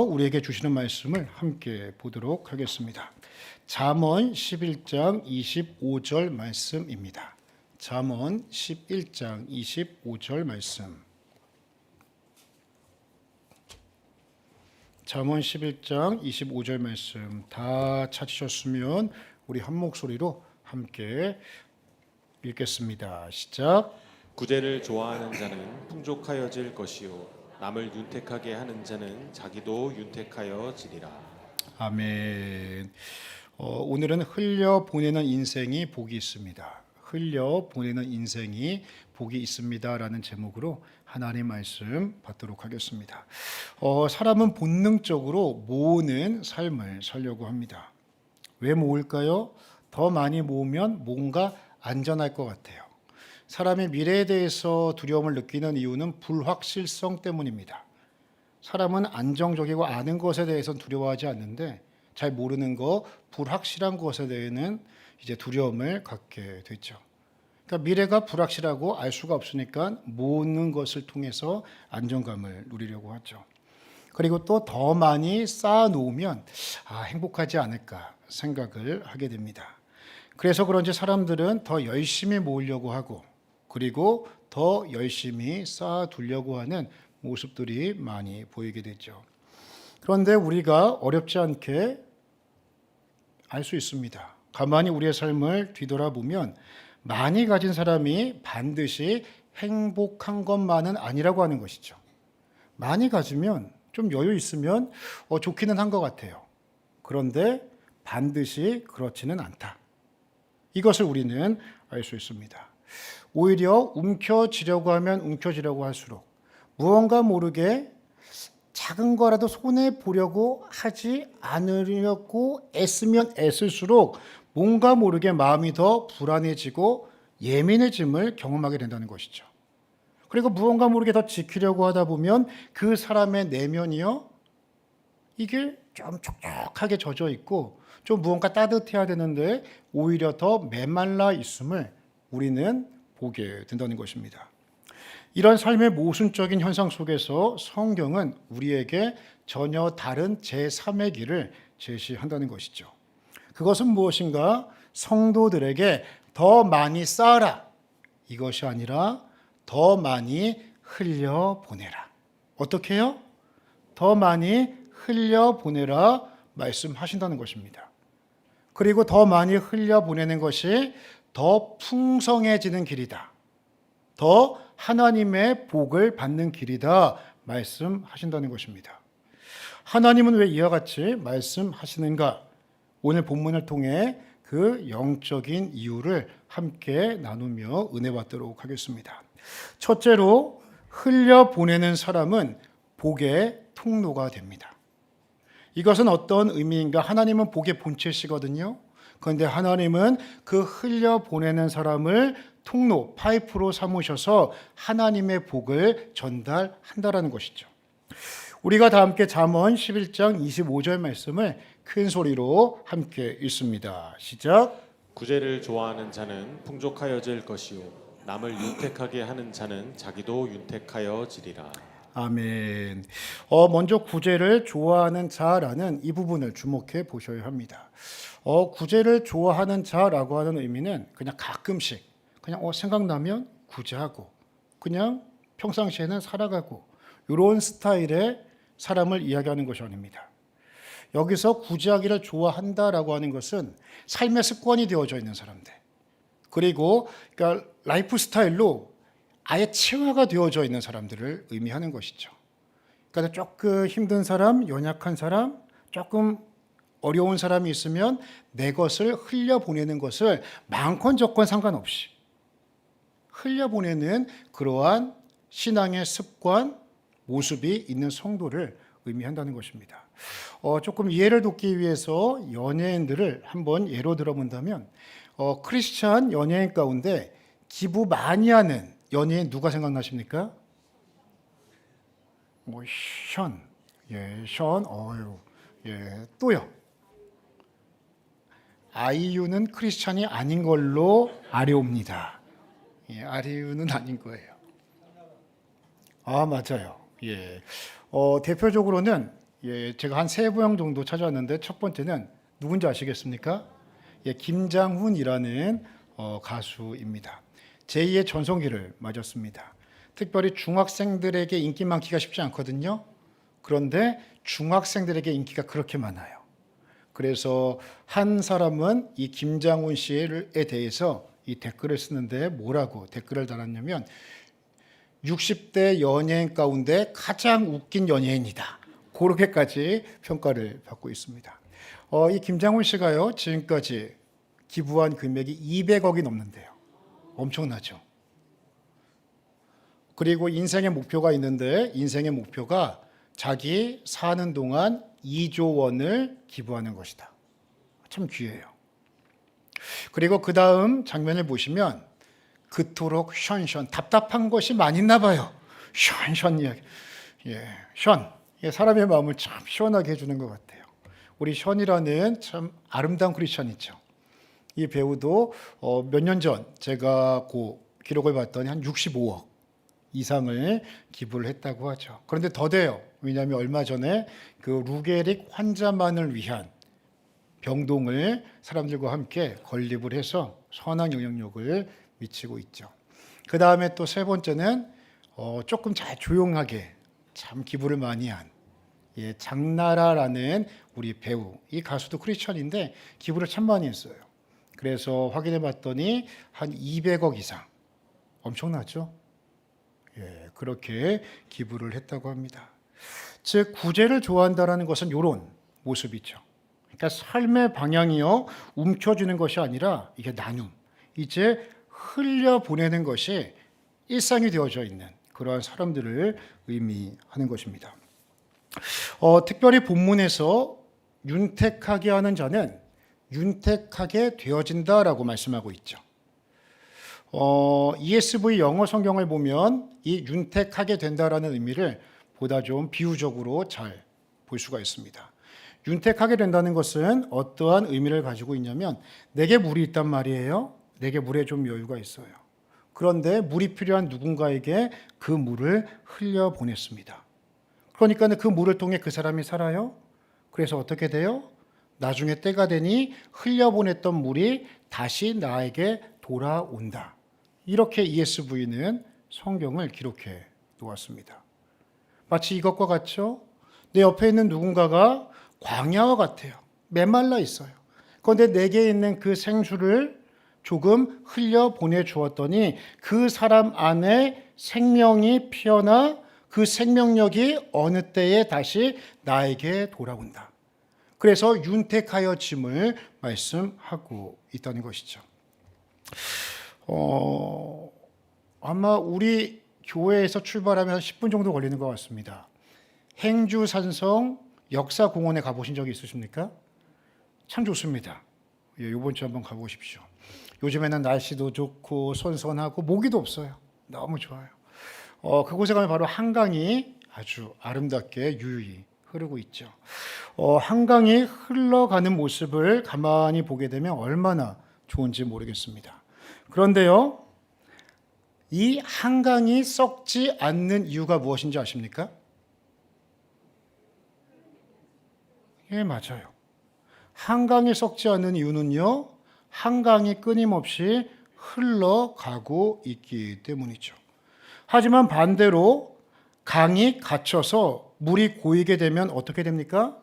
우리에게 주시는 말씀을 함께 보도록 하겠습니다. 잠언 11장 25절 말씀입니다. 잠언 11장 25절 말씀. 잠언 11장 25절 말씀 다 찾으셨으면 우리 한 목소리로 함께 읽겠습니다. 시작. 구제를 좋아하는 자는 풍족하여질 것이요 남을 윤택하게 하는 자는 자기도 윤택하여지리라. 아멘. 오늘은 흘려 보내는 인생이 복이 있습니다. 흘려 보내는 인생이 복이 있습니다라는 제목으로 하나님 말씀 받도록 하겠습니다. 사람은 본능적으로 모으는 삶을 살려고 합니다. 왜 모을까요? 더 많이 모으면 뭔가 안전할 것 같아요. 사람의 미래에 대해서 두려움을 느끼는 이유는 불확실성 때문입니다. 사람은 안정적이고 아는 것에 대해서는 두려워하지 않는데 잘 모르는 거, 불확실한 것에 대해서는 이제 두려움을 갖게 되죠. 그러니까 미래가 불확실하고 알 수가 없으니까 모으는 것을 통해서 안정감을 누리려고 하죠. 그리고 또 더 많이 쌓아놓으면 행복하지 않을까 생각을 하게 됩니다. 그래서 그런지 사람들은 더 열심히 모으려고 하고 그리고 더 열심히 쌓아두려고 하는 모습들이 많이 보이게 되죠. 그런데 우리가 어렵지 않게 알 수 있습니다. 가만히 우리의 삶을 뒤돌아보면 많이 가진 사람이 반드시 행복한 것만은 아니라고 하는 것이죠. 많이 가지면 좀 여유 있으면 좋기는 한 것 같아요. 그런데 반드시 그렇지는 않다. 이것을 우리는 알 수 있습니다. 오히려 움켜쥐려고 하면 움켜쥐려고 할수록 무언가 모르게 작은 거라도 손해보려고 하지 않으려고 애쓰면 애쓸수록 뭔가 모르게 마음이 더 불안해지고 예민해짐을 경험하게 된다는 것이죠. 그리고 무언가 모르게 더 지키려고 하다 보면 그 사람의 내면이요, 이게 좀 촉촉하게 젖어 있고 좀 무언가 따뜻해야 되는데 오히려 더 메말라 있음을 우리는 보게 된다는 것입니다. 이런 삶의 모순적인 현상 속에서 성경은 우리에게 전혀 다른 제3의 길을 제시한다는 것이죠. 그것은 무엇인가? 성도들에게 더 많이 쌓아라. 이것이 아니라 더 많이 흘려보내라. 어떻게 해요? 더 많이 흘려보내라 말씀하신다는 것입니다. 그리고 더 많이 흘려보내는 것이 더 풍성해지는 길이다. 더 하나님의 복을 받는 길이다 말씀하신다는 것입니다. 하나님은 왜 이와 같이 말씀하시는가? 오늘 본문을 통해 그 영적인 이유를 함께 나누며 은혜 받도록 하겠습니다. 첫째로 흘려보내는 사람은 복의 통로가 됩니다. 이것은 어떤 의미인가? 하나님은 복의 본체시거든요. 그런데 하나님은 그 흘려보내는 사람을 통로, 파이프로 삼으셔서 하나님의 복을 전달한다라는 것이죠. 우리가 다 함께 잠언 11장 25절 말씀을 큰 소리로 함께 읽습니다. 시작. 구제를 좋아하는 자는 풍족하여질 것이요 남을 윤택하게 하는 자는 자기도 윤택하여지리라. 아멘. 먼저 구제를 좋아하는 자라는 이 부분을 주목해 보셔야 합니다. 구제를 좋아하는 자라고 하는 의미는 그냥 가끔씩 그냥 생각나면 구제하고 그냥 평상시에는 살아가고 이런 스타일의 사람을 이야기하는 것이 아닙니다. 여기서 구제하기를 좋아한다라고 하는 것은 삶의 습관이 되어져 있는 사람들, 그리고 그러니까 라이프 스타일로 아예 체화가 되어져 있는 사람들을 의미하는 것이죠. 그러니까 조금 힘든 사람, 연약한 사람, 조금 어려운 사람이 있으면 내 것을 흘려보내는 것을 많건 적건 상관없이 흘려보내는 그러한 신앙의 습관, 모습이 있는 성도를 의미한다는 것입니다. 조금 이해를 돕기 위해서 연예인들을 한번 예로 들어본다면 크리스찬 연예인 가운데 기부 많이 하는 연예인 누가 생각나십니까? 션, 또요. 아이유는 크리스찬이 아닌 걸로 아려옵니다. 아이유는 아닌 거예요. 맞아요. 대표적으로는 예, 제가 한 3명 정도 찾아왔는데 첫 번째는 누군지 아시겠습니까? 예, 김장훈이라는 가수입니다. 제2의 전성기를 맞았습니다. 특별히 중학생들에게 인기 많기가 쉽지 않거든요. 그런데 중학생들에게 인기가 그렇게 많아요. 그래서 한 사람은 이 김장훈 씨에 대해서 이 댓글을 쓰는데 뭐라고 댓글을 달았냐면 60대 연예인 가운데 가장 웃긴 연예인이다. 그렇게까지 평가를 받고 있습니다. 이 김장훈 씨가요, 지금까지 기부한 금액이 200억이 넘는데요. 엄청나죠. 그리고 인생의 목표가 있는데 인생의 목표가 자기 사는 동안 2조 원을 기부하는 것이다. 참 귀해요. 그리고 그 다음 장면을 보시면 그토록 션션 답답한 것이 많이 있나 봐요. 션션 이야기. 예, 션. 예, 사람의 마음을 참 시원하게 해주는 것 같아요. 우리 션이라는 참 아름다운 크리스천이죠. 이 배우도 몇 년 전 제가 그 기록을 봤더니 한 65억 이상을 기부를 했다고 하죠. 그런데 더 돼요. 왜냐하면 얼마 전에 그 루게릭 환자만을 위한 병동을 사람들과 함께 건립을 해서 선한 영향력을 미치고 있죠. 그 다음에 또 세 번째는 조금 잘 조용하게 참 기부를 많이 한 장나라라는 우리 배우, 이 가수도 크리스천인데 기부를 참 많이 했어요. 그래서 확인해 봤더니 한 200억 이상, 엄청나죠? 예, 그렇게 기부를 했다고 합니다. 즉 구제를 좋아한다라는 것은 이런 모습이죠. 그러니까 삶의 방향이요 움켜쥐는 것이 아니라 이게 나눔, 이제 흘려보내는 것이 일상이 되어져 있는 그러한 사람들을 의미하는 것입니다. 특별히 본문에서 윤택하게 하는 자는 윤택하게 되어진다라고 말씀하고 있죠. ESV 영어 성경을 보면 이 윤택하게 된다라는 의미를 보다 좀 비유적으로 잘 볼 수가 있습니다. 윤택하게 된다는 것은 어떠한 의미를 가지고 있냐면 내게 물이 있단 말이에요. 내게 물에 좀 여유가 있어요. 그런데 물이 필요한 누군가에게 그 물을 흘려보냈습니다. 그러니까 그 물을 통해 그 사람이 살아요. 그래서 어떻게 돼요? 나중에 때가 되니 흘려보냈던 물이 다시 나에게 돌아온다. 이렇게 ESV는 성경을 기록해 놓았습니다. 마치 이것과 같죠? 내 옆에 있는 누군가가 광야와 같아요. 메말라 있어요. 그런데 내게 있는 그 생수를 조금 흘려보내 주었더니 그 사람 안에 생명이 피어나 그 생명력이 어느 때에 다시 나에게 돌아온다. 그래서 윤택하여짐을 말씀하고 있다는 것이죠. 아마 우리 교회에서 출발하면 10분 정도 걸리는 것 같습니다. 행주산성 역사공원에 가보신 적이 있으십니까? 참 좋습니다. 예, 이번 주에 한번 가보십시오. 요즘에는 날씨도 좋고 선선하고 모기도 없어요. 너무 좋아요. 그곳에 가면 바로 한강이 아주 아름답게 유유히 흐르고 있죠. 한강이 흘러가는 모습을 가만히 보게 되면 얼마나 좋은지 모르겠습니다. 그런데요, 이 한강이 썩지 않는 이유가 무엇인지 아십니까? 예, 맞아요. 한강이 썩지 않는 이유는요, 한강이 끊임없이 흘러가고 있기 때문이죠. 하지만 반대로 강이 갇혀서 물이 고이게 되면 어떻게 됩니까?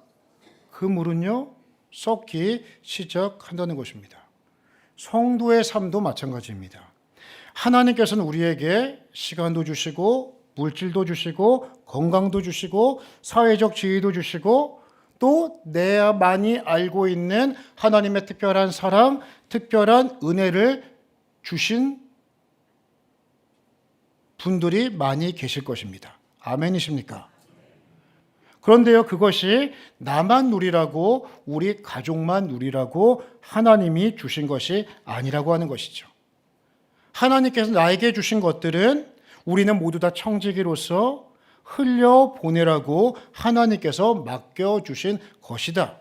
그 물은요, 썩기 시작한다는 것입니다. 성도의 삶도 마찬가지입니다. 하나님께서는 우리에게 시간도 주시고 물질도 주시고 건강도 주시고 사회적 지위도 주시고 또 내만이 알고 있는 하나님의 특별한 사랑, 특별한 은혜를 주신 분들이 많이 계실 것입니다. 아멘이십니까? 그런데요, 그것이 나만 누리라고, 우리 가족만 누리라고 하나님이 주신 것이 아니라고 하는 것이죠. 하나님께서 나에게 주신 것들은 우리는 모두 다 청지기로서 흘려보내라고 하나님께서 맡겨주신 것이다.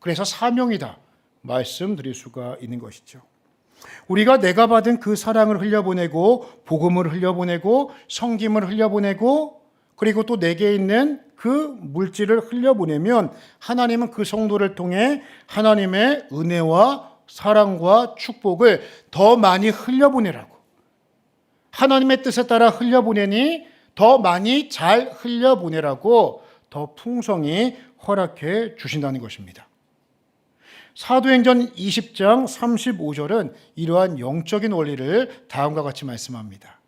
그래서 사명이다. 말씀드릴 수가 있는 것이죠. 우리가 내가 받은 그 사랑을 흘려보내고 복음을 흘려보내고 성김을 흘려보내고 그리고 또 내게 있는 그 물질을 흘려보내면 하나님은 그 성도를 통해 하나님의 은혜와 사랑과 축복을 더 많이 흘려보내라고, 하나님의 뜻에 따라 흘려보내니 더 많이 잘 흘려보내라고 더 풍성히 허락해 주신다는 것입니다. 사도행전 20장 35절은 이러한 영적인 원리를 다음과 같이 말씀합니다.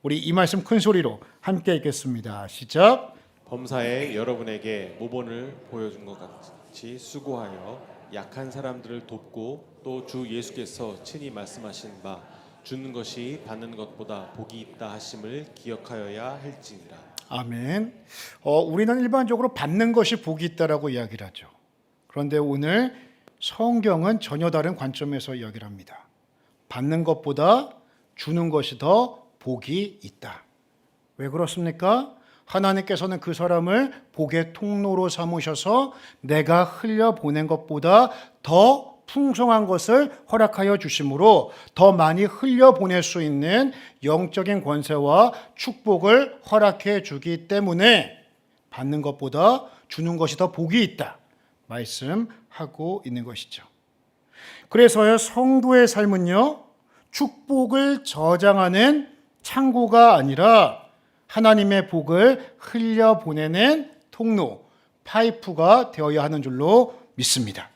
우리 이 말씀 큰 소리로 함께 읽겠습니다. 시작. 범사에 여러분에게 모본을 보여준 것 같이 수고하여 약한 사람들을 돕고 또 주 예수께서 친히 말씀하신 바 주는 것이 받는 것보다 복이 있다 하심을 기억하여야 할지니라. 아멘. 우리는 일반적으로 받는 것이 복이 있다라고 이야기를 하죠. 그런데 오늘 성경은 전혀 다른 관점에서 이야기를 합니다. 받는 것보다 주는 것이 더 복이 있다. 왜 그렇습니까? 하나님께서는 그 사람을 복의 통로로 삼으셔서 내가 흘려보낸 것보다 더 풍성한 것을 허락하여 주심으로 더 많이 흘려보낼 수 있는 영적인 권세와 축복을 허락해 주기 때문에 받는 것보다 주는 것이 더 복이 있다 말씀하고 있는 것이죠. 그래서요, 성도의 삶은요, 축복을 저장하는 창고가 아니라 하나님의 복을 흘려보내는 통로, 파이프가 되어야 하는 줄로 믿습니다.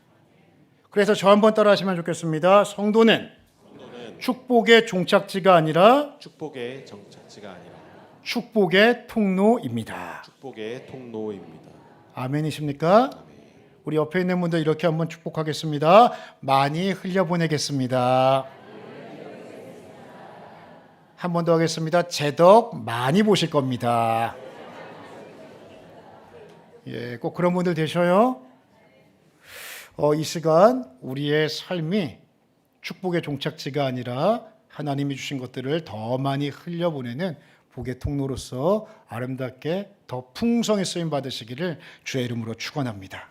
그래서 저 한번 따라 하시면 좋겠습니다. 성도는 축복의 종착지가 아니라 축복의 정착지가 아니라 축복의 통로입니다. 축복의 통로입니다. 아멘이십니까? 우리 옆에 있는 분들 이렇게 한번 축복하겠습니다. 많이 흘려보내겠습니다. 한 번 더 하겠습니다. 제 덕 많이 보실 겁니다. 예, 꼭 그런 분들 되셔요. 이 시간 우리의 삶이 축복의 종착지가 아니라 하나님이 주신 것들을 더 많이 흘려보내는 복의 통로로서 아름답게 더 풍성히 쓰임 받으시기를 주의 이름으로 축원합니다.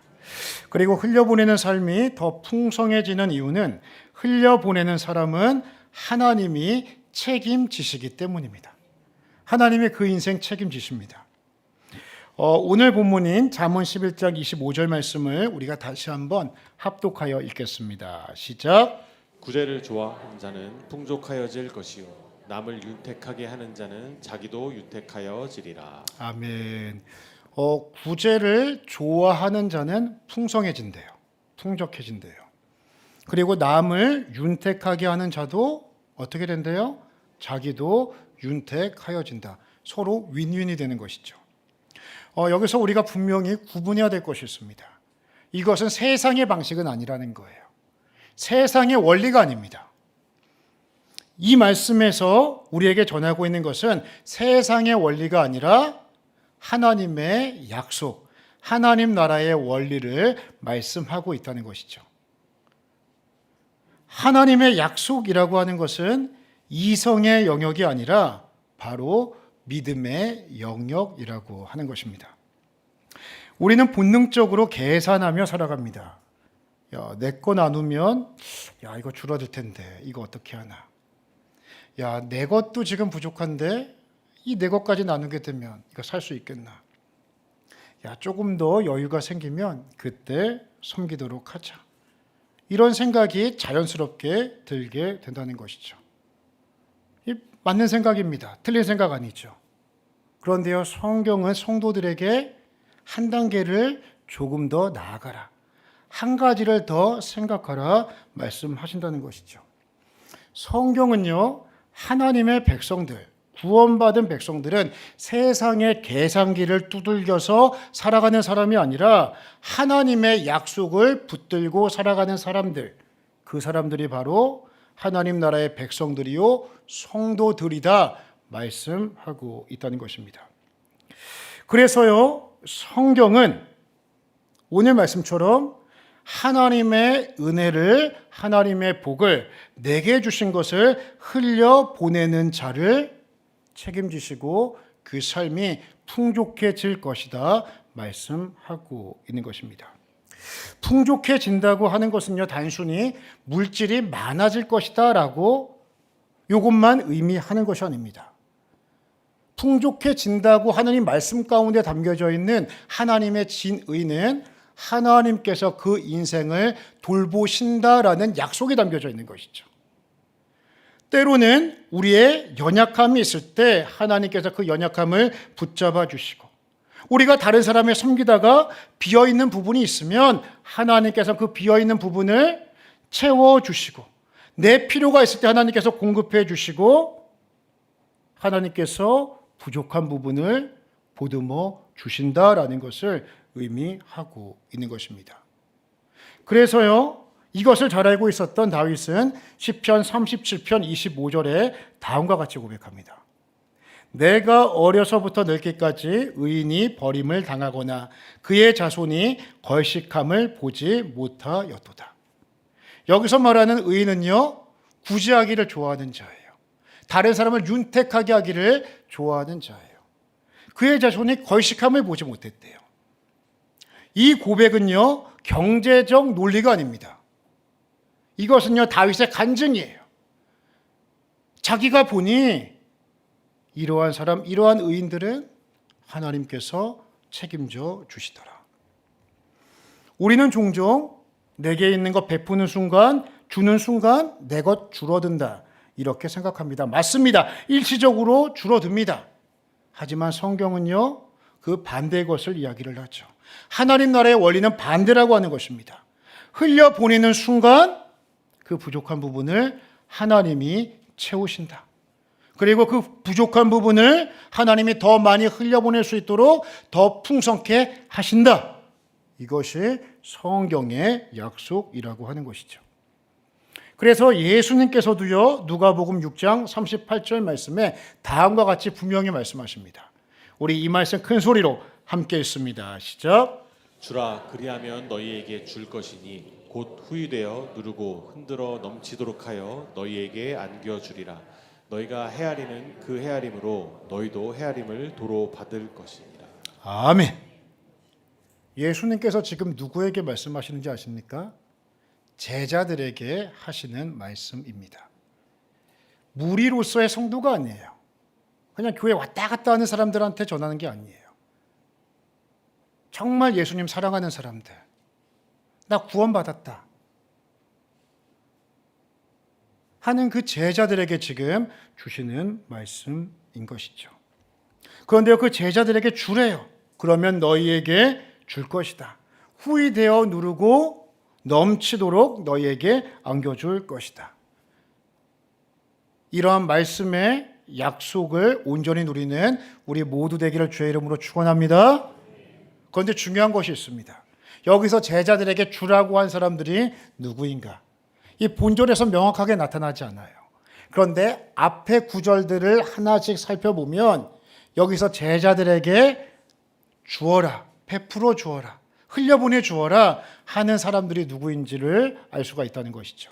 그리고 흘려보내는 삶이 더 풍성해지는 이유는 흘려보내는 사람은 하나님이 책임지시기 때문입니다. 하나님이 그 인생 책임지십니다. 오늘 본문인 잠언 11장 25절 말씀을 우리가 다시 한번 합독하여 읽겠습니다. 시작. 구제를 좋아하는 자는 풍족하여질 것이요 남을 윤택하게 하는 자는 자기도 윤택하여지리라. 아멘. 구제를 좋아하는 자는 풍성해진대요. 풍족해진대요. 그리고 남을 윤택하게 하는 자도 어떻게 된대요? 자기도 윤택하여진다. 서로 윈윈이 되는 것이죠. 여기서 우리가 분명히 구분해야 될 것이 있습니다. 이것은 세상의 방식은 아니라는 거예요. 세상의 원리가 아닙니다. 이 말씀에서 우리에게 전하고 있는 것은 세상의 원리가 아니라 하나님의 약속, 하나님 나라의 원리를 말씀하고 있다는 것이죠. 하나님의 약속이라고 하는 것은 이성의 영역이 아니라 바로 믿음의 영역이라고 하는 것입니다. 우리는 본능적으로 계산하며 살아갑니다. 야, 내 거 나누면 야, 이거 줄어들 텐데 이거 어떻게 하나. 야, 내 것도 지금 부족한데 이 내 것까지 나누게 되면 이거 살 수 있겠나. 야, 조금 더 여유가 생기면 그때 섬기도록 하자. 이런 생각이 자연스럽게 들게 된다는 것이죠. 맞는 생각입니다. 틀린 생각 아니죠. 그런데요, 성경은 성도들에게 한 단계를 조금 더 나아가라, 한 가지를 더 생각하라 말씀하신다는 것이죠. 성경은요, 하나님의 백성들, 구원받은 백성들은 세상의 계산기를 두들겨서 살아가는 사람이 아니라 하나님의 약속을 붙들고 살아가는 사람들, 그 사람들이 바로 하나님 나라의 백성들이요 성도들이다 말씀하고 있다는 것입니다. 그래서요, 성경은 오늘 말씀처럼 하나님의 은혜를, 하나님의 복을 내게 주신 것을 흘려보내는 자를 책임지시고 그 삶이 풍족해질 것이다 말씀하고 있는 것입니다. 풍족해진다고 하는 것은요, 단순히 물질이 많아질 것이다 라고 이것만 의미하는 것이 아닙니다. 풍족해진다고 하나님 말씀 가운데 담겨져 있는 하나님의 진의는 하나님께서 그 인생을 돌보신다라는 약속이 담겨져 있는 것이죠. 때로는 우리의 연약함이 있을 때 하나님께서 그 연약함을 붙잡아 주시고, 우리가 다른 사람을 섬기다가 비어있는 부분이 있으면 하나님께서 그 비어있는 부분을 채워주시고, 내 필요가 있을 때 하나님께서 공급해 주시고, 하나님께서 부족한 부분을 보듬어 주신다라는 것을 의미하고 있는 것입니다. 그래서요, 이것을 잘 알고 있었던 다윗은 시편 37편 25절에 다음과 같이 고백합니다. 내가 어려서부터 늙기까지 의인이 버림을 당하거나 그의 자손이 걸식함을 보지 못하였도다. 여기서 말하는 의인은요, 구제하기를 좋아하는 자예요. 다른 사람을 윤택하게 하기를 좋아하는 자예요. 그의 자손이 걸식함을 보지 못했대요. 이 고백은요, 경제적 논리가 아닙니다. 이것은요, 다윗의 간증이에요. 자기가 보니 이러한 사람, 이러한 의인들은 하나님께서 책임져 주시더라. 우리는 종종 내게 있는 것 베푸는 순간, 주는 순간 내 것 줄어든다, 이렇게 생각합니다. 맞습니다. 일시적으로 줄어듭니다. 하지만 성경은요, 그 반대의 것을 이야기를 하죠. 하나님 나라의 원리는 반대라고 하는 것입니다. 흘려보내는 순간 그 부족한 부분을 하나님이 채우신다. 그리고 그 부족한 부분을 하나님이 더 많이 흘려보낼 수 있도록 더 풍성케 하신다. 이것이 성경의 약속이라고 하는 것이죠. 그래서 예수님께서도요, 누가복음 6장 38절 말씀에 다음과 같이 분명히 말씀하십니다. 우리 이 말씀 큰 소리로 함께 읽습니다. 시작. 주라, 그리하면 너희에게 줄 것이니 곧 후유되어 누르고 흔들어 넘치도록 하여 너희에게 안겨주리라. 너희가 헤아리는 그 헤아림으로 너희도 헤아림을 도로 받을 것이니라. 아멘. 예수님께서 지금 누구에게 말씀하시는지 아십니까? 제자들에게 하시는 말씀입니다. 무리로서의 성도가 아니에요. 그냥 교회 왔다 갔다 하는 사람들한테 전하는 게 아니에요. 정말 예수님 사랑하는 사람들, 나 구원받았다 하는 그 제자들에게 지금 주시는 말씀인 것이죠. 그런데요, 그 제자들에게 주래요. 그러면 너희에게 줄 것이다. 후이되어 누르고 넘치도록 너희에게 안겨줄 것이다. 이러한 말씀의 약속을 온전히 누리는 우리 모두 되기를 주의 이름으로 축원합니다. 그런데 중요한 것이 있습니다. 여기서 제자들에게 주라고 한 사람들이 누구인가? 이 본절에서 명확하게 나타나지 않아요. 그런데 앞에 구절들을 하나씩 살펴보면 여기서 제자들에게 주어라, 베풀어 주어라, 흘려보내 주어라 하는 사람들이 누구인지를 알 수가 있다는 것이죠.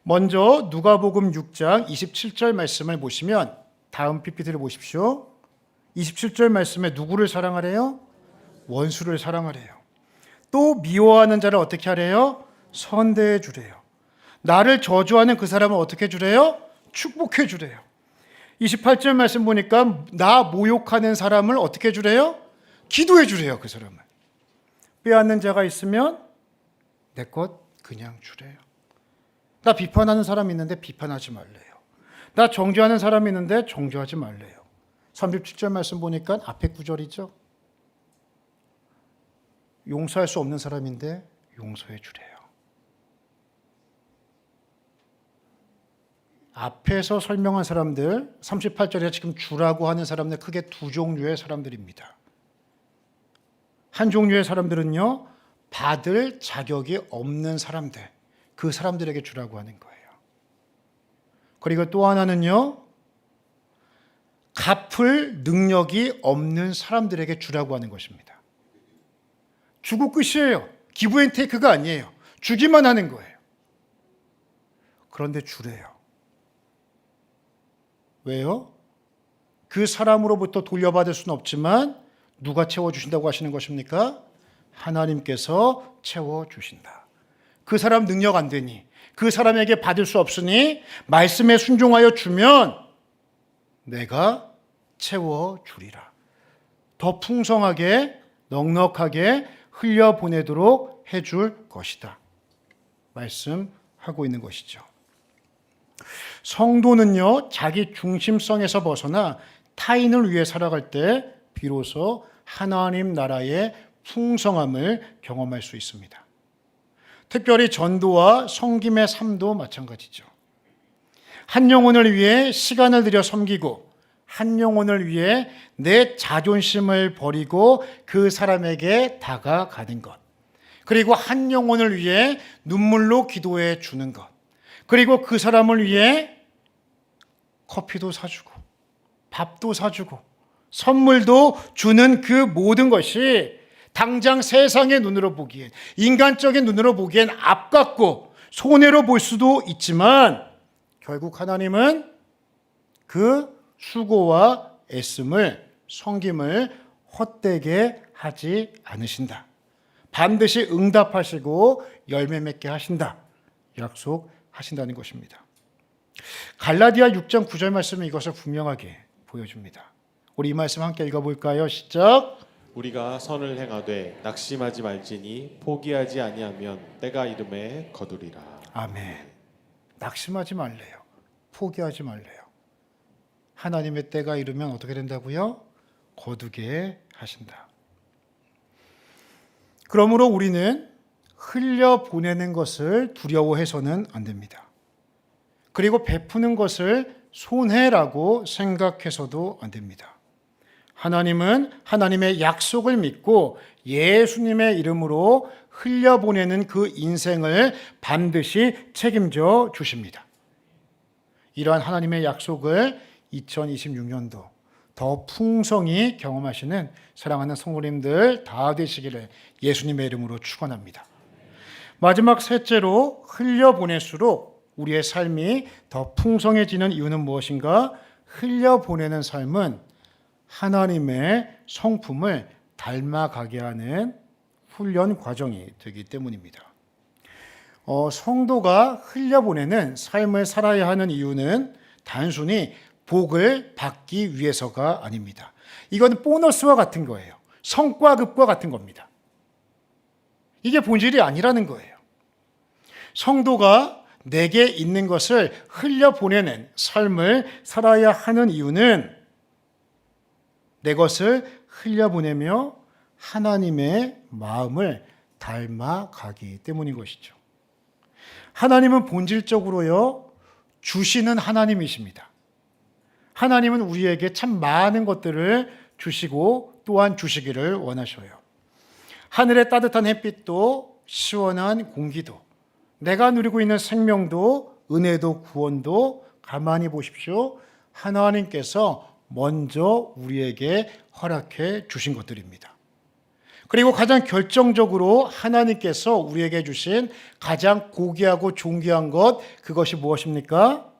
먼저 누가복음 6장 27절 말씀을 보시면, 다음 PPT를 보십시오. 27절 말씀에 누구를 사랑하래요? 원수를 사랑하래요. 또 미워하는 자를 어떻게 하래요? 선대해 주래요. 나를 저주하는 그 사람을 어떻게 주래요? 축복해 주래요. 28절 말씀 보니까 나 모욕하는 사람을 어떻게 주래요? 기도해 주래요. 그 사람을. 빼앗는 자가 있으면 내 것 그냥 주래요. 나 비판하는 사람이 있는데 비판하지 말래요. 나 정죄하는 사람이 있는데 정죄하지 말래요. 37절 말씀 보니까 앞에 구절이죠. 용서할 수 없는 사람인데 용서해 주래요. 앞에서 설명한 사람들, 38절에 지금 주라고 하는 사람들, 크게 두 종류의 사람들입니다. 한 종류의 사람들은요, 받을 자격이 없는 사람들, 그 사람들에게 주라고 하는 거예요. 그리고 또 하나는요, 갚을 능력이 없는 사람들에게 주라고 하는 것입니다. 주고 끝이에요. 기브 앤 테이크가 아니에요. 주기만 하는 거예요. 그런데 주래요. 왜요? 그 사람으로부터 돌려받을 수는 없지만 누가 채워주신다고 하시는 것입니까? 하나님께서 채워주신다. 그 사람 능력 안 되니, 그 사람에게 받을 수 없으니 말씀에 순종하여 주면 내가 채워주리라. 더 풍성하게 넉넉하게 흘려보내도록 해줄 것이다. 말씀하고 있는 것이죠. 성도는요, 자기 중심성에서 벗어나 타인을 위해 살아갈 때 비로소 하나님 나라의 풍성함을 경험할 수 있습니다. 특별히 전도와 섬김의 삶도 마찬가지죠. 한 영혼을 위해 시간을 들여 섬기고 한 영혼을 위해 내 자존심을 버리고 그 사람에게 다가가는 것, 그리고 한 영혼을 위해 눈물로 기도해 주는 것, 그리고 그 사람을 위해 커피도 사주고 밥도 사주고 선물도 주는 그 모든 것이 당장 세상의 눈으로 보기엔, 인간적인 눈으로 보기엔 아깝고 손해로 볼 수도 있지만 결국 하나님은 그 수고와 애씀을, 섬김을 헛되게 하지 않으신다. 반드시 응답하시고 열매 맺게 하신다. 약속하신다는 것입니다. 갈라디아 6장 9절 말씀은 이것을 분명하게 보여줍니다. 우리 이 말씀 함께 읽어볼까요? 시작. 우리가 선을 행하되 낙심하지 말지니 포기하지 아니하면 때가 이름에 거두리라. 아멘. 낙심하지 말래요. 포기하지 말래요. 하나님의 때가 이르면 어떻게 된다고요? 거두게 하신다. 그러므로 우리는 흘려보내는 것을 두려워해서는 안 됩니다. 그리고 베푸는 것을 손해라고 생각해서도 안 됩니다. 하나님은 하나님의 약속을 믿고 예수님의 이름으로 흘려보내는 그 인생을 반드시 책임져 주십니다. 이러한 하나님의 약속을 2026년도 더 풍성히 경험하시는 사랑하는 성도님들 다 되시기를 예수님의 이름으로 축원합니다. 마지막 셋째로 흘려보낼수록 우리의 삶이 더 풍성해지는 이유는 무엇인가? 흘려보내는 삶은 하나님의 성품을 닮아가게 하는 훈련 과정이 되기 때문입니다. 성도가 흘려보내는 삶을 살아야 하는 이유는 단순히 복을 받기 위해서가 아닙니다. 이건 보너스와 같은 거예요. 성과급과 같은 겁니다. 이게 본질이 아니라는 거예요. 성도가 내게 있는 것을 흘려보내는 삶을 살아야 하는 이유는 내 것을 흘려보내며 하나님의 마음을 닮아가기 때문인 것이죠. 하나님은 본질적으로요, 주시는 하나님이십니다. 하나님은 우리에게 참 많은 것들을 주시고 또한 주시기를 원하셔요. 하늘의 따뜻한 햇빛도 시원한 공기도 내가 누리고 있는 생명도 은혜도 구원도 가만히 보십시오. 하나님께서 먼저 우리에게 허락해 주신 것들입니다. 그리고 가장 결정적으로 하나님께서 우리에게 주신 가장 고귀하고 존귀한 것, 그것이 무엇입니까?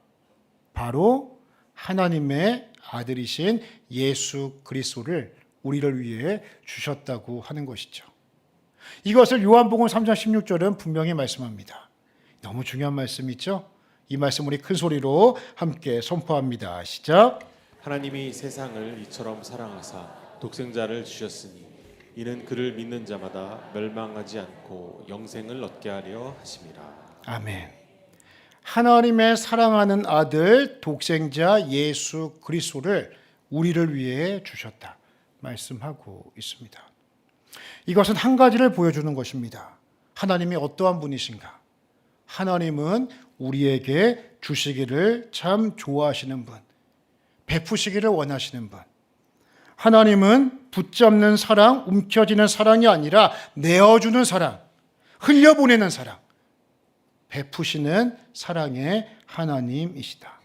바로 하나님의 아들이신 예수 그리스도를 우리를 위해 주셨다고 하는 것이죠. 이것을 요한복음 3장 16절은 분명히 말씀합니다. 너무 중요한 말씀이죠? 이 말씀 우리 큰 소리로 함께 선포합니다. 시작. 하나님이 세상을 이처럼 사랑하사 독생자를 주셨으니 이는 그를 믿는 자마다 멸망하지 않고 영생을 얻게 하려 하심이라. 아멘. 하나님의 사랑하는 아들 독생자 예수 그리스도를 우리를 위해 주셨다 말씀하고 있습니다. 이것은 한 가지를 보여주는 것입니다. 하나님이 어떠한 분이신가? 하나님은 우리에게 주시기를 참 좋아하시는 분, 베푸시기를 원하시는 분. 하나님은 붙잡는 사랑, 움켜쥐는 사랑이 아니라 내어주는 사랑, 흘려보내는 사랑, 베푸시는 사랑의 하나님이시다.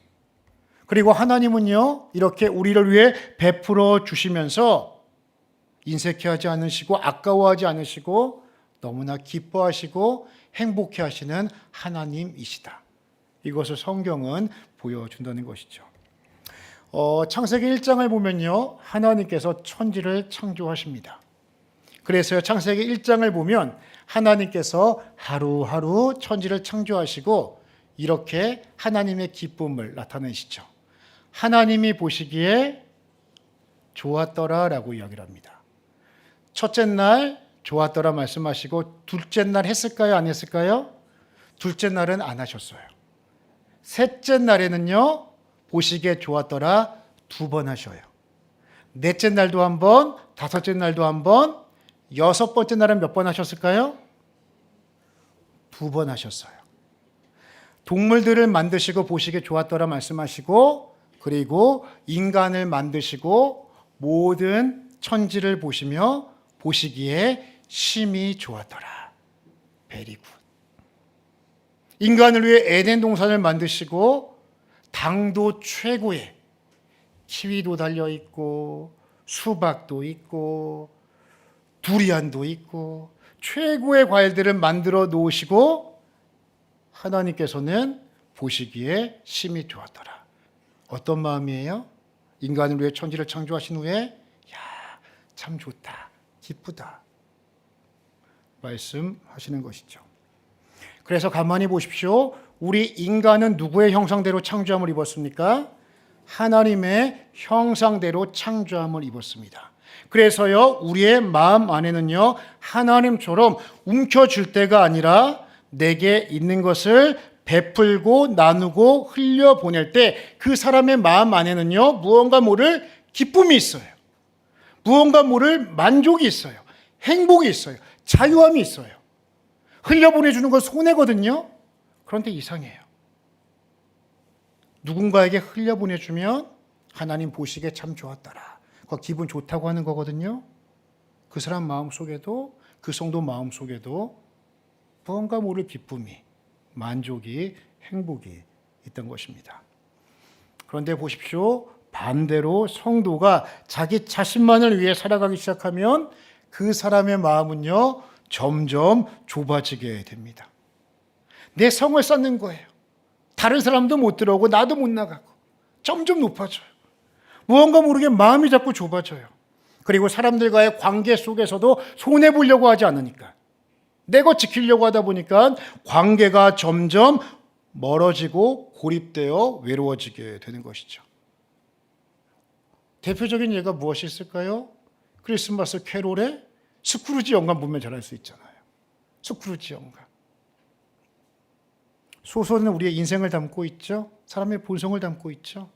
그리고 하나님은요, 이렇게 우리를 위해 베풀어 주시면서 인색해하지 않으시고 아까워하지 않으시고 너무나 기뻐하시고 행복해 하시는 하나님이시다. 이것을 성경은 보여준다는 것이죠. 창세기 1장을 보면요, 하나님께서 천지를 창조하십니다. 그래서 창세기 1장을 보면 하나님께서 하루하루 천지를 창조하시고 이렇게 하나님의 기쁨을 나타내시죠. 하나님이 보시기에 좋았더라라고 이야기를 합니다. 첫째 날 좋았더라 말씀하시고 둘째 날 했을까요? 안 했을까요? 둘째 날은 안 하셨어요. 셋째 날에는요, 보시기에 좋았더라 2번 하셔요. 넷째 날도 한 번, 다섯째 날도 한 번, 여섯 번째 날은 몇 번 하셨을까요? 2번 하셨어요. 동물들을 만드시고 보시기에 좋았더라 말씀하시고, 그리고 인간을 만드시고 모든 천지를 보시며 보시기에 심히 좋았더라. 베리 굿. 인간을 위해 에덴 동산을 만드시고 당도 최고의 키위도 달려 있고 수박도 있고 두리안도 있고 최고의 과일들을 만들어 놓으시고 하나님께서는 보시기에 심히 좋았더라. 어떤 마음이에요? 인간을 위해 천지를 창조하신 후에 참 좋다, 기쁘다 말씀하시는 것이죠. 그래서 가만히 보십시오. 우리 인간은 누구의 형상대로 창조함을 입었습니까? 하나님의 형상대로 창조함을 입었습니다. 그래서요, 우리의 마음 안에는요, 하나님처럼 움켜쥘 때가 아니라 내게 있는 것을 베풀고 나누고 흘려보낼 때 그 사람의 마음 안에는요, 무언가 모를 기쁨이 있어요. 무언가 모를 만족이 있어요. 행복이 있어요. 자유함이 있어요. 흘려보내주는 건 손해거든요. 그런데 이상해요. 누군가에게 흘려보내주면 하나님 보시기에 참 좋았더라. 그 기분 좋다고 하는 거거든요. 그 사람 마음속에도, 그 성도 마음속에도 무언가 모를 기쁨이, 만족이, 행복이 있던 것입니다. 그런데 보십시오. 반대로 성도가 자기 자신만을 위해 살아가기 시작하면 그 사람의 마음은요, 점점 좁아지게 됩니다. 내 성을 쌓는 거예요. 다른 사람도 못 들어오고 나도 못 나가고 점점 높아져요. 무언가 모르게 마음이 자꾸 좁아져요. 그리고 사람들과의 관계 속에서도 손해보려고 하지 않으니까, 내 것 지키려고 하다 보니까 관계가 점점 멀어지고 고립되어 외로워지게 되는 것이죠. 대표적인 예가 무엇이 있을까요? 크리스마스 캐롤의 스크루지 영감 보면 잘 알 수 있잖아요. 스크루지 영감. 소설은 우리의 인생을 담고 있죠. 사람의 본성을 담고 있죠.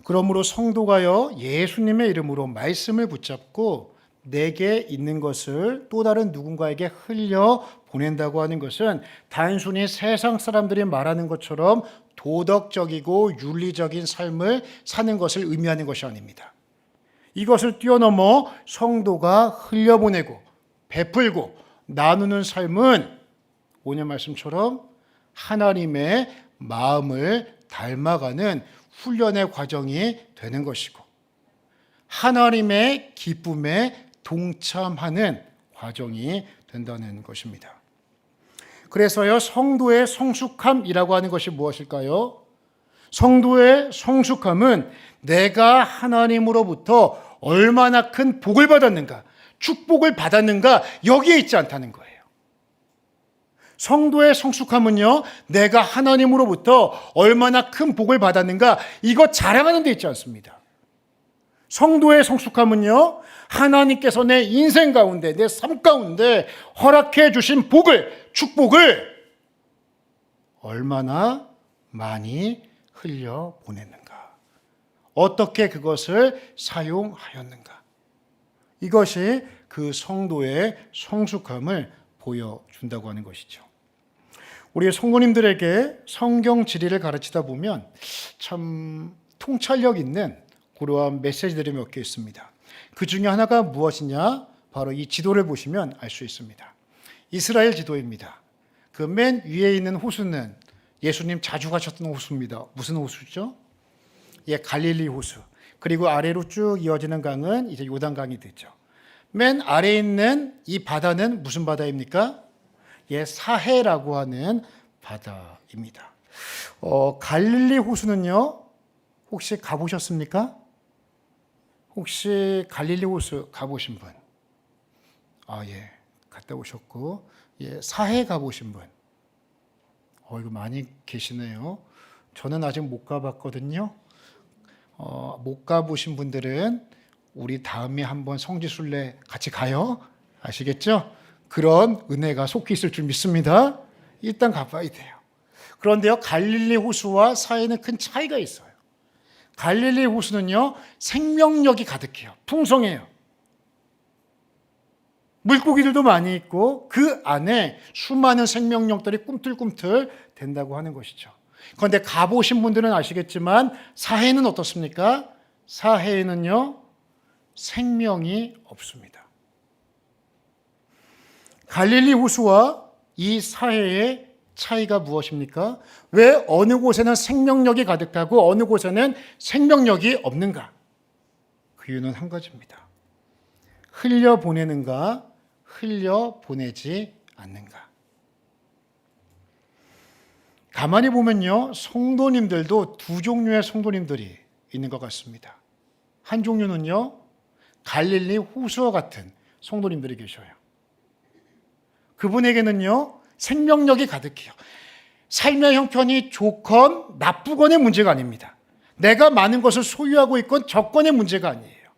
그러므로 성도가요, 예수님의 이름으로 말씀을 붙잡고 내게 있는 것을 또 다른 누군가에게 흘려 보낸다고 하는 것은 단순히 세상 사람들이 말하는 것처럼 도덕적이고 윤리적인 삶을 사는 것을 의미하는 것이 아닙니다. 이것을 뛰어넘어 성도가 흘려보내고 베풀고 나누는 삶은 오늘 말씀처럼 하나님의 마음을 닮아가는 훈련의 과정이 되는 것이고 하나님의 기쁨에 동참하는 과정이 된다는 것입니다. 그래서요, 성도의 성숙함이라고 하는 것이 무엇일까요? 성도의 성숙함은 내가 하나님으로부터 얼마나 큰 복을 받았는가, 축복을 받았는가, 여기에 있지 않다는 거예요. 성도의 성숙함은요, 내가 하나님으로부터 얼마나 큰 복을 받았는가, 이거 자랑하는 데 있지 않습니다. 성도의 성숙함은요, 하나님께서 내 인생 가운데, 내 삶 가운데 허락해 주신 복을, 축복을 얼마나 많이 흘려보냈는가, 어떻게 그것을 사용하였는가, 이것이 그 성도의 성숙함을 보여준다고 하는 것이죠. 우리 성도님들에게 성경 지리를 가르치다 보면 참 통찰력 있는 그러한 메시지들이 몇 개 있습니다. 그 중에 하나가 무엇이냐? 바로 이 지도를 보시면 알 수 있습니다. 이스라엘 지도입니다. 그 맨 위에 있는 호수는 예수님 자주 가셨던 호수입니다. 무슨 호수죠? 갈릴리 호수. 그리고 아래로 쭉 이어지는 강은 이제 요단강이 되죠. 맨 아래에 있는 이 바다는 무슨 바다입니까? 사해라고 하는 바다입니다. 갈릴리 호수는요, 혹시 가보셨습니까? 혹시 갈릴리 호수 가보신 분? 갔다 오셨고, 사해 가보신 분? 이거 많이 계시네요. 저는 아직 못 가봤거든요. 못 가보신 분들은 우리 다음에 한번 성지순례 같이 가요. 아시겠죠? 그런 은혜가 속히 있을 줄 믿습니다. 일단 가봐야 돼요. 그런데요, 갈릴리 호수와 사해는 큰 차이가 있어요. 갈릴리 호수는요, 생명력이 가득해요. 풍성해요. 물고기들도 많이 있고 그 안에 수많은 생명력들이 꿈틀꿈틀 된다고 하는 것이죠. 그런데 가보신 분들은 아시겠지만 사해는 어떻습니까? 사해에는요, 생명이 없습니다. 갈릴리 호수와 이 사해의 차이가 무엇입니까? 왜 어느 곳에는 생명력이 가득하고 어느 곳에는 생명력이 없는가? 그 이유는 한 가지입니다. 흘려보내는가, 흘려보내지 않는가. 가만히 보면요, 성도님들도 두 종류의 성도님들이 있는 것 같습니다. 한 종류는요, 갈릴리 호수와 같은 성도님들이 계셔요. 그분에게는요, 생명력이 가득해요. 삶의 형편이 좋건 나쁘건의 문제가 아닙니다. 내가 많은 것을 소유하고 있건 적건의 문제가 아니에요.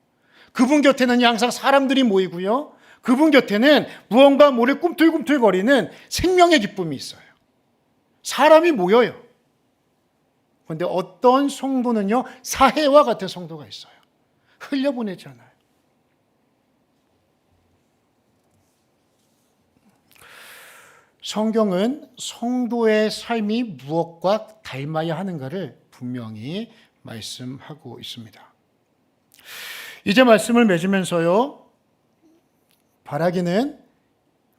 그분 곁에는 항상 사람들이 모이고요, 그분 곁에는 무언가 모를 꿈틀꿈틀거리는 생명의 기쁨이 있어요. 사람이 모여요. 그런데 어떤 성도는요, 사해와 같은 성도가 있어요. 흘려보내지 않아요. 성경은 성도의 삶이 무엇과 닮아야 하는가를 분명히 말씀하고 있습니다. 이제 말씀을 맺으면서요, 바라기는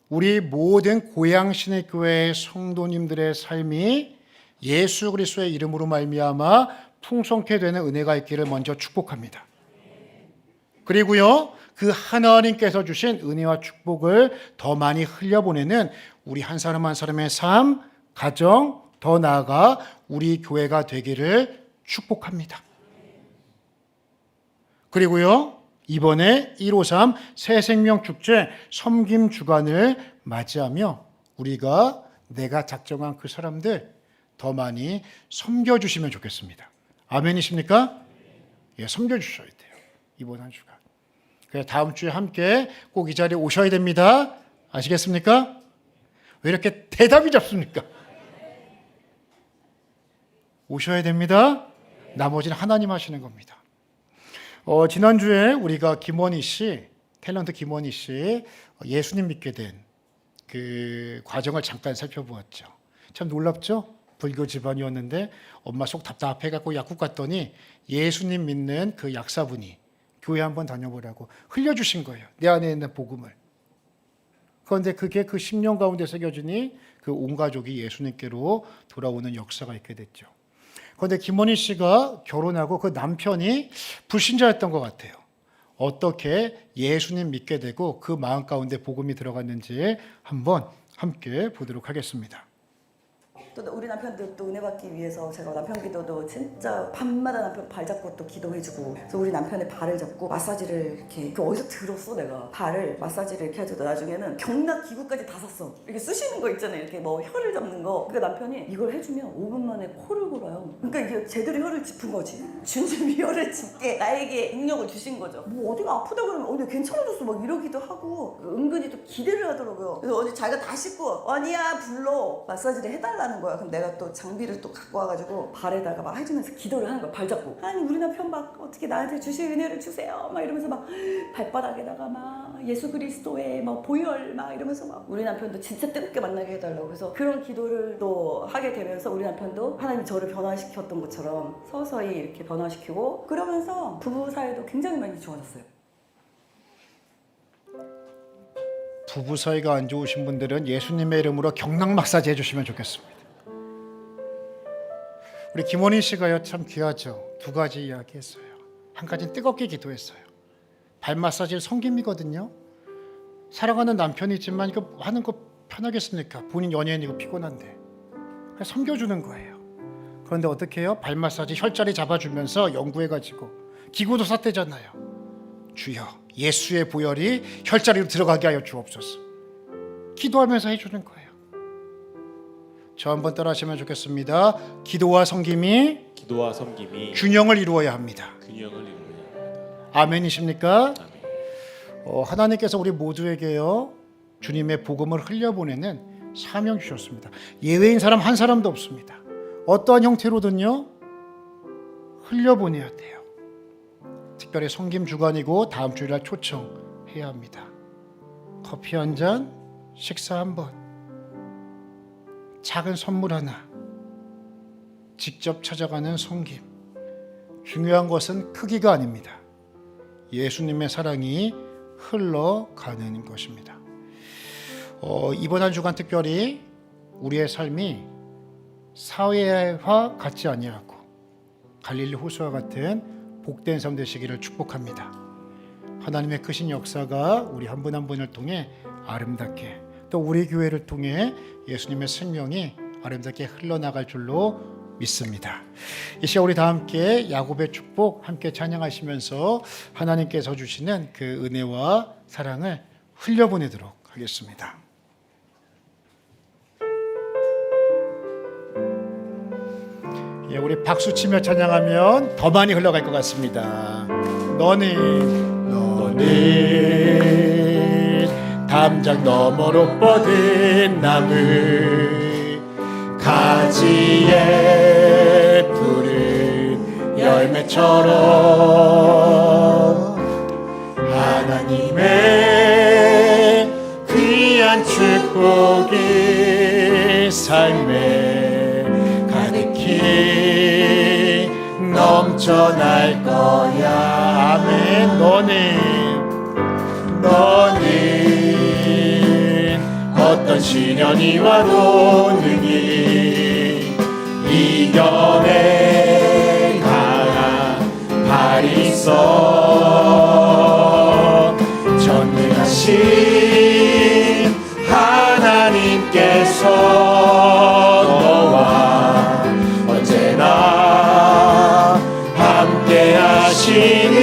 우리 모든 고양신의교회의 성도님들의 삶이 예수 그리스도의 이름으로 말미암아 풍성케 되는 은혜가 있기를 먼저 축복합니다. 그리고요, 그 하나님께서 주신 은혜와 축복을 더 많이 흘려보내는 우리 한 사람 한 사람의 삶, 가정, 더 나아가 우리 교회가 되기를 축복합니다. 그리고요, 이번에 153 새생명축제 섬김 주간을 맞이하며 우리가 내가 작정한 그 사람들 더 많이 섬겨주시면 좋겠습니다. 아멘이십니까? 예, 섬겨주셔야 돼요. 이번 한 주간. 그래서 다음 주에 함께 꼭 이 자리에 오셔야 됩니다. 아시겠습니까? 왜 이렇게 대답이 잡습니까? 오셔야 됩니다. 나머지는 하나님 하시는 겁니다. 지난주에 우리가 김원희 씨, 탤런트 김원희 씨 예수님 믿게 된 그 과정을 잠깐 살펴보았죠. 참 놀랍죠? 불교 집안이었는데 엄마 속 답답해갖고 약국 갔더니 예수님 믿는 그 약사분이 교회 한번 다녀보라고 흘려주신 거예요. 내 안에 있는 복음을. 그런데 그게 그 10년 가운데 새겨지니 그 온 가족이 예수님께로 돌아오는 역사가 있게 됐죠. 그런데 김원희 씨가 결혼하고 그 남편이 불신자였던 것 같아요. 어떻게 예수님 믿게 되고 그 마음 가운데 복음이 들어갔는지 한번 함께 보도록 하겠습니다. 또 우리 남편도 또 은혜 받기 위해서 제가 남편 기도도 진짜 밤마다 남편 발 잡고 또 기도해주고, 그래서 우리 남편의 발을 잡고 마사지를 이렇게 어디서 들었어 내가 발을 마사지를 이렇게 해주고 나중에는 경락 기구까지 다 샀어. 이렇게 쓰시는 거 있잖아요. 이렇게 뭐 혀를 잡는 거. 그러니까 남편이 이걸 해주면 5분 만에 코를 골아요. 그러니까 이게 제대로 혀를 짚은 거지. 주님이 혀를 짚게 나에게 능력을 주신 거죠. 뭐 어디가 아프다 그러면 근데 괜찮아졌어 막 이러기도 하고 은근히 또 기대를 하더라고요. 그래서 어제 자기가 다 씻고 아니야 불러 마사지를 해달라는 거야. 그럼 내가 또 장비를 또 갖고 와가지고 발에다가 막 해주면서 기도를 하는 거야. 발 잡고 하나님 우리 남편 막 어떻게 나한테 주실 은혜를 주세요 막 이러면서 막 발바닥에다가 막 예수 그리스도의 막 보혈 막 이러면서 막 우리 남편도 진짜 뜨겁게 만나게 해달라고. 그래서 그런 기도를 또 하게 되면서 우리 남편도 하나님이 저를 변화시켰던 것처럼 서서히 이렇게 변화시키고, 그러면서 부부 사이도 굉장히 많이 좋아졌어요. 부부 사이가 안 좋으신 분들은 예수님의 이름으로 경락 마사지 해주시면 좋겠습니다. 우리 김원희 씨가요 참 귀하죠. 두 가지 이야기했어요. 한 가지는 뜨겁게 기도했어요. 발 마사지를 섬김이거든요. 사랑하는 남편이지만 이거 하는 거 편하겠습니까? 본인 연예인이고 피곤한데 그냥 섬겨주는 거예요. 그런데 어떻게 해요? 발 마사지 혈자리 잡아주면서 연구해가지고 기구도 샀대잖아요. 주여 예수의 보혈이 혈자리로 들어가게 하여 주옵소서. 기도하면서 해주는 거예요. 저 한번 따라하시면 좋겠습니다. 기도와 섬김이 기도와 섬김이 균형을 이루어야 합니다. 균형을 이루어야 합니다. 아멘이십니까? 아멘. 하나님께서 우리 모두에게요 주님의 복음을 흘려보내는 사명 주셨습니다. 예외인 사람 한 사람도 없습니다. 어떠한 형태로든요 흘려보내야 돼요. 특별히 섬김 주간이고 다음 주일날 초청해야 합니다. 커피 한 잔, 식사 한 번, 작은 선물 하나, 직접 찾아가는 섬김. 중요한 것은 크기가 아닙니다. 예수님의 사랑이 흘러가는 것입니다. 이번 한 주간 특별히 우리의 삶이 사회화 같지 아니하고 갈릴리 호수와 같은 복된 삶 되시기를 축복합니다. 하나님의 크신 역사가 우리 한 분 한 분을 통해 아름답게, 또 우리 교회를 통해 예수님의 생명이 아름답게 흘러나갈 줄로 믿습니다. 이 시간 우리 다 함께 야곱의 축복 함께 찬양하시면서 하나님께서 주시는 그 은혜와 사랑을 흘려보내도록 하겠습니다. 예, 우리 박수 치며 찬양하면 더 많이 흘러갈 것 같습니다. 너는 담장 너머로 뻗은 나무 가지에 푸른 열매처럼 하나님의 귀한 축복이 삶에 가득히 넘쳐날 거야. 아멘. 너는 어떤 시련이 와도 능히 이겨낼 강한 발이 있어. 전능하신 하나님께서 너와 언제나 함께 하시니.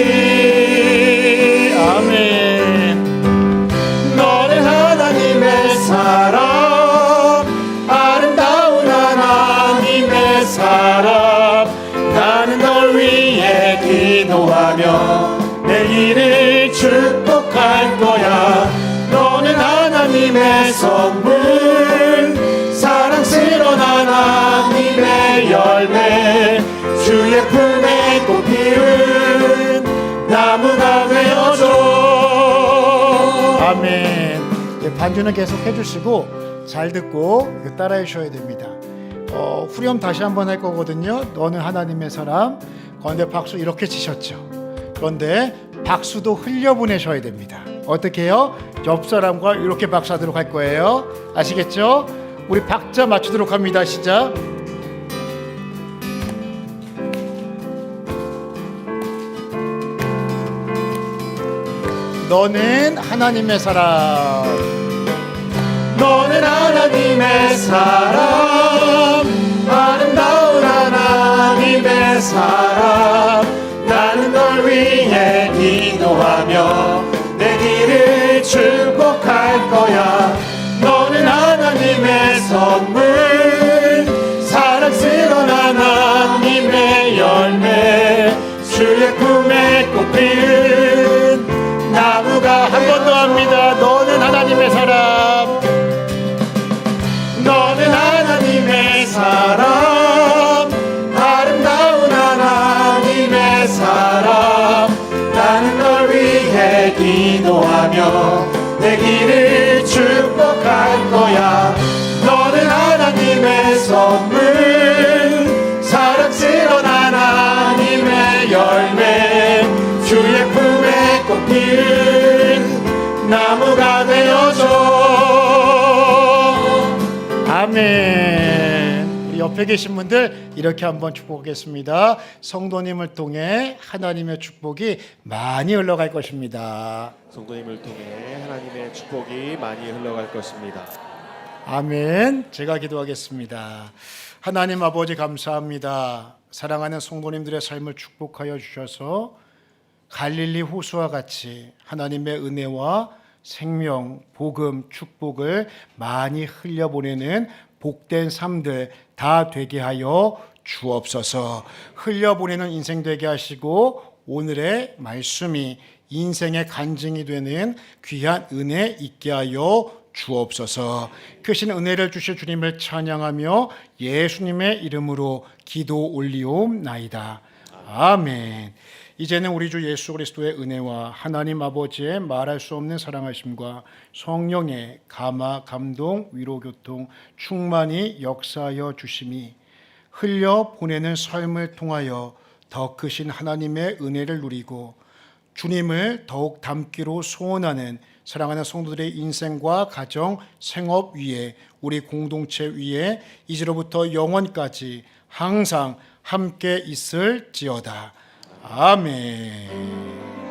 아멘. 너는 하나님의 사람, 아름다운 하나님의 사람. 나는 널 위해 기도하며 내 길을 축복할 거야. 너는 하나님의 선물, 사랑스러운 하나님의 열매, 주의 품에 꽃 피운 나무가 되어줘. 아멘. 반주는 계속 해주시고 잘 듣고 따라해 주셔야 됩니다. 후렴 다시 한번 할 거거든요. 너는 하나님의 사람. 그런데 박수 이렇게 치셨죠. 그런데 박수도 흘려보내셔야 됩니다. 어떻게 해요? 옆 사람과 이렇게 박수하도록 할 거예요. 아시겠죠? 우리 박자 맞추도록 합니다. 시작. 너는 하나님의 사람. 너는 하나님의 사람, 아름다운 하나님의 사람. 나는 널 위해 기도하며 내 길을 축복할 거야. 너는 하나님의 선물, 사랑스러운 하나님의 열매, 주의 품에 꽃 피운 나무가. 한 번 더 합니다. 너는 하나님의 사람. 너는 하나님의 사람, 아름다운 하나님의 사람. 나는 널 위해 기도하며 내 길을 축복할 거야. 너는 하나님의 선물, 사랑스러운 하나님의 열매, 주의 품에 꽃 피운 나무가 되어줘. 아멘. 우리 옆에 계신 분들 이렇게 한번 축복하겠습니다. 성도님을 통해 하나님의 축복이 많이 흘러갈 것입니다. 성도님을 통해 하나님의 축복이 많이 흘러갈 것입니다. 아멘. 제가 기도하겠습니다. 하나님 아버지 감사합니다. 사랑하는 성도님들의 삶을 축복하여 주셔서 갈릴리 호수와 같이 하나님의 은혜와 생명, 복음, 축복을 많이 흘려보내는 복된 삶들 다 되게 하여 주옵소서. 흘려보내는 인생 되게 하시고 오늘의 말씀이 인생의 간증이 되는 귀한 은혜 있게 하여 주옵소서. 크신 은혜를 주실 주님을 찬양하며 예수님의 이름으로 기도 올리옵나이다. 아멘. 이제는 우리 주 예수 그리스도의 은혜와 하나님 아버지의 말할 수 없는 사랑하심과 성령의 감화, 감동, 위로, 교통 충만히 역사하여 주심이 흘려 보내는 삶을 통하여 더 크신 하나님의 은혜를 누리고 주님을 더욱 닮기로 소원하는 사랑하는 성도들의 인생과 가정, 생업 위에 우리 공동체 위에 이제로부터 영원까지 항상 함께 있을지어다. 아멘.